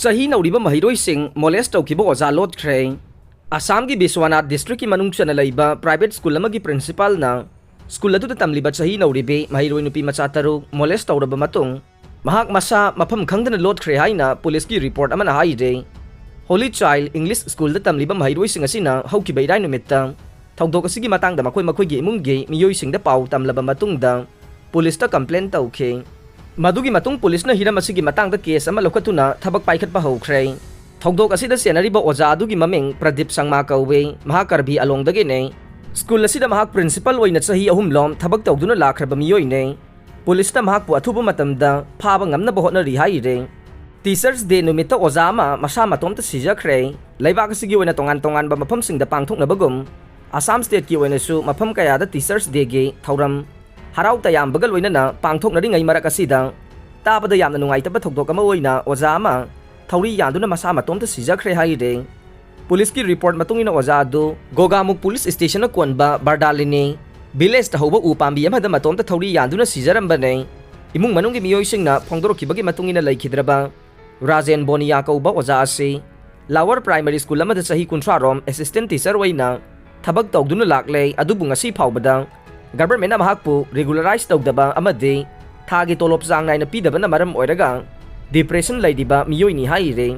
Chahi Nouriba Maheiroising molest taukiba oza Lotkhre. Assam ki Biswanath district ki manung chana laiba private school amagi principal na school atu tamliba Chahi Nouribe Maheiroi nupi macha taruk molest tauraba matung mahak masa mafam khangdana Lotkhre haina police ki report amana haide. Holy Child English School da tamliba Maheiroising asina haukiba irai numitta thongdok asigi matangda makhoi gi imunggi miyoising da pau tamlaba matungda police ta complaint tauke. Madugi matung police na hiram asigi matangda case ama lokatuna thabak paikhatpa haukhre. Thongdok asida senariba oza adugi maming Pradip Sangma kauwe mahakarbi alongdagi ne. School asida mahak principal oina chahi ahumlom thabak tawduna lakraba miyoi ne. Police ta mahak pu athuba matamda phaba ngamna bahotna rihai re. Teachers Day numita oza ama masa matomta sijakre. Laibak asigi oina tongan ba mafam singda pangthokna bagum Assam state ki oina su mafam kaya da Teachers Day ge thauram harau tayam bagal oina na pangthokna ri ngai marak asida tabada yamna nungaitaba thokdok ama oina oza ama Thauri yanduna masa matomta sijakre haide. Police ki report matungina oza adu Gogamuk police station na konba Bardaline village ta hoba upambi amada matomta thauri yanduna sijaramba ne. Imung manunggi miyoising na phongdorokibagi matungina laikhidraba Rajen Bonia kauba oza ase Lower Primary School amada chahi 30 rom assistant teacher waina thabak tawduna lakle adubu ngasi phawbada government na mahakpu regularize tawdaba amade thagi tolop jang naina pidaba na maram oiraga depression laidiba miyoi ni haire.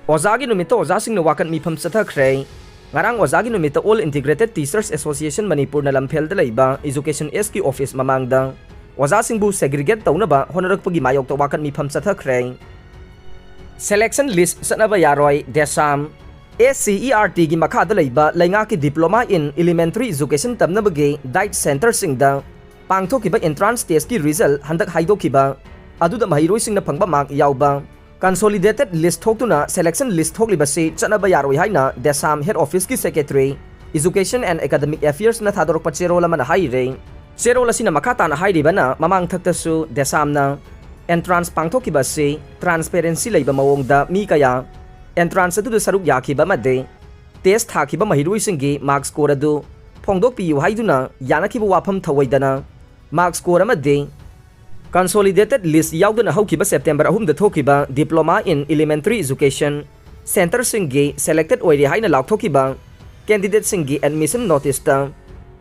Ozagi numita ozasing na wakan mifam sathakre. Ngarang ozagi numita All Integrated Teachers Association Manipur na lamphel da laiba Education SK office mamangda ozasing bu segregate tawnaba honarakpagi mayok ta wakan mifam sathakre. Selection list sanaba yaroi desam SCERT gi makhada laiba lainga ki diploma in elementary education tamnabage diet center singda pangthokiba entrance test ki result handak haidokiba aduda Maheiroising na phangba mark yauba consolidated list thoktuna selection list thokliba se chanaba yaroi haina Desam head office ki secretary education and academic affairs na thadorok pa cherola man haire cherola sina makata na hairiba na mamang thakta su Desam na entrance pangthokiba se transparency leiba mawongda mi kaya entrance atu saruk yakhiba made test thakiba Maheiroising gi mark score adu phongdok piu haiduna yanakhiba wafam thawaidana mark score amade Consolidated list yauduna haukiba September 3 da thokiba diploma in elementary education center singi selected oire haina lakthokiba candidate singi admission notice ta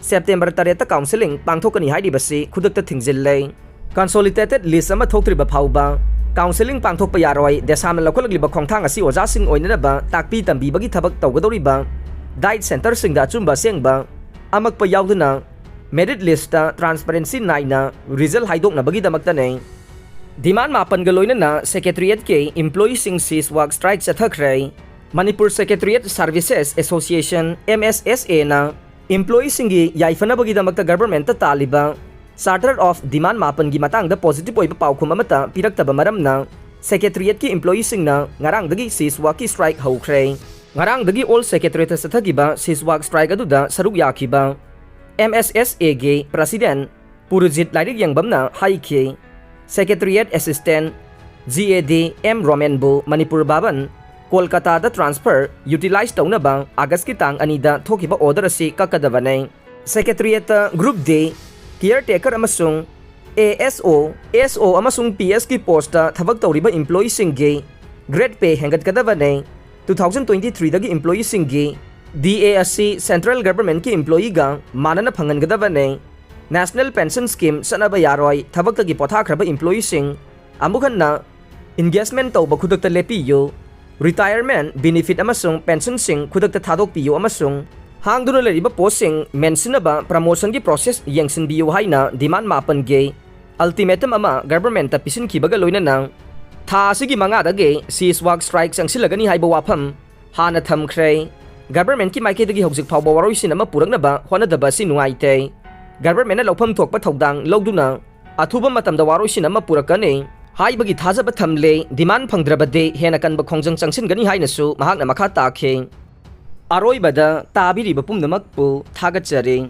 September 3 ta counseling pangthokani haidi basi khudakta thingjille consolidated list ama thoktriba phauba counseling pangthokpa yaroi desam lakholagliba khongthang asi oja sing oina ba takpi tambi bagi thabak tawgadoriba diet center singda chumba sengba amakpa yauduna merit list ta transparency naina result haidok na bagi damakta ne demand mapan galoina na secretariat ke employee sing sis work strike sathakre Manipur Secretariat Services Association MSSA na employee singi yaifana bagi damakta government ta taliba charter of demand mapan gi matang da positive oiba paukhum amata piraktaba maram na secretariat ki employee sing na ngarang dagi sis work ki strike haukre ngarang dagi all secretariat sathagiba sis work strike aduda saruk yakhiba MSSA ge President Purujit Lairik Yangbamna Haike Secretariat Assistant GAD M Romenbo Manipur Baban Kolkata da transfer utilize tawna ba August ki tang anida thokiba order asi kakadabane Secretariat Group D caretaker amasung ASO SO amasung PS ki post ta thabak tawriba employee singi grade pay hengat kadabane 2023 dagi employee singi DASC Central Government ki employee ga manana phangan gadabane National Pension Scheme sanaba yaroi thabak tagi pothakraba employee sing amukhan na engagement tawba khudakta lepiyo retirement benefit amasung pension sing khudakta thadok piyo amasung hangduna leriba post sing mention ba promotion ki process yengsin biyo haina demand mapan ge ultimatum ama government ta pisin khibaga loina nang tha asigi manga dage sis work strike sangsilagani haiba wafam hana thamkhre Government ki maiketagi hojik phawba waroisin ama puraknaba honadaba si nungaite government na lawpham thokpa thodang lawduna athuba matamda waroisin ama purakane haibagi thajaba thamle demand phangdrabade hena kanba khongjang changsin gani hainasu mahakna makha takhe aroibada tabiriba pumnamakpu thagachare